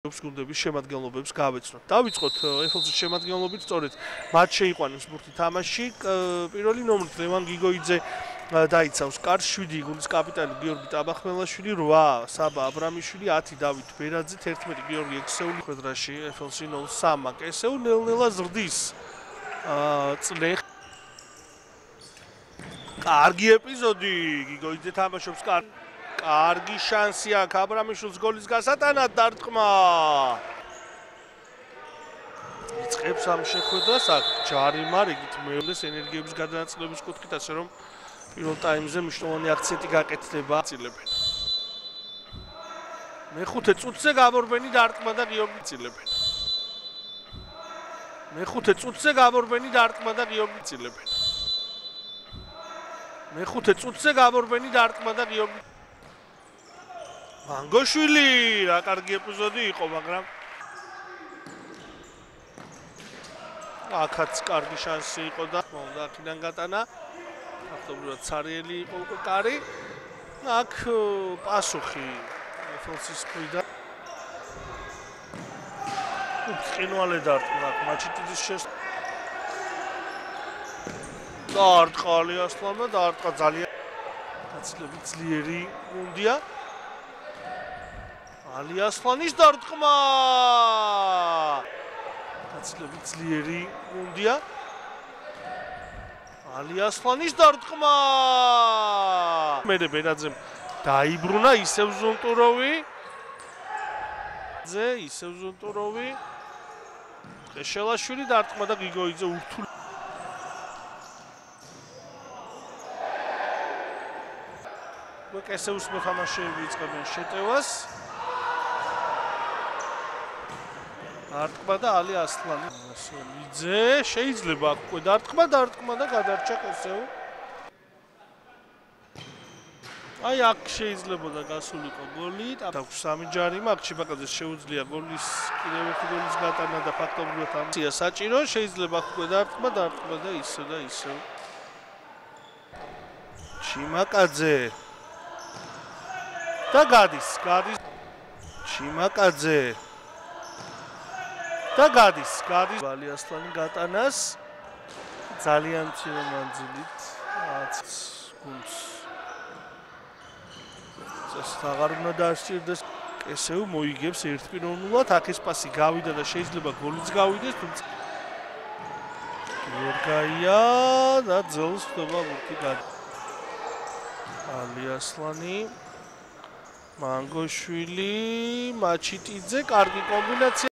გუნდების შემადგენლობებს გავეცნოთ. დავიწყოთ FLC-ის შემადგენლობით, სწორედ მათ შეიყვანეს ბურთი თამაში. პირველი ნომრით ლევან გიგოიძე დაიცავს კარს, 7 გუნდის კაპიტანი გიორგი ტაბახმელაშვილი, 8 საბა აბრამიშვილი, 10 დავით ბერაძე, 11 გიორგი ექსეული ხვედრაში FLC 03 კესეუ ნელ-ნელა ზრდის. წლე კარგი ეპიზოდი, გიგოიძე თამაშობს კარგი შანსი აქვს აბრამიშვილს გოლის გასატანად დარტყმა. იწყებს ამ შეხვედრას აქ ჯარიმა, რიგით მეუდეს ენერგიების გადანაწილების კუთხით, ასე რომ პირველ ტაიმზე მნიშვნელოვანი აქცენტი გაკეთდება წილებენ. მეხუთე წუთზე გამორბენი დარტყმა და გიორგი წილებენ. მეხუთე წუთზე გამორბენი დარტყმა და გიორგი წილებენ. მეხუთე წუთზე გამორბენი დარტყმა და გიორგი მანგოშვილი, რა კარგი ეპიზოდი იყო, მაგრამ აქაც კარგი შანსი იყო და უნდა აქედან გატანა. ფაქტობრივად ცარიელი იყო უკვე კარი. აქ პასუხი FLC-ის მხრიდან. უწყინვალე დარტყმა მაჩიტიძის დარტყმა ასლანმა დარტყმა ძალიან გაცილებით ძლიერი გუნდია. ალიასლანის დარტყმა გაცილებით ძლიერი გუნდია. ალიასლანის დარტყმა მერე ბერაძემ დაიბრუნა ისევ ზონტუროვი ხეშელაშვილი დარტყმა და გიგოიძე ურთული კესეუს მოთამაშეები იწყებენ შეტევას. დარტყმა და ალი ასლანი. მიძე შეიძლება აქ უკვე დარტყმა და გადარჩა კესეუ. აი აქ შეიძლებოდა გასულიყო გოლი. აქვს 3 ჯარიმა, აქ ჩიბაკაძეს შეუძლია გოლის კიდევ ერთი გოლის გატანა და ფაქტობრივად ამცია საჭირო. შეიძლება აქ უკვე დარტყმა და ისევ. ჩიმაკაძე და გადის ჩიმაკაძე და გადის ალიასლანი გატანას ძალიან მცირე მანძილით გუნდს წეს აღარ უნდა დაასჭირდეს. კესეუ მოიგებს 1-0-ად. აქ ეს პასი გავიდა და შეიძლება გოლიც გავიდეს, თუმცა გიორგაია და ძელს ხდება ბურთი ალიასლანი, მანგოშვილი, მაჩიტიძე, კარგი კომბინაცია.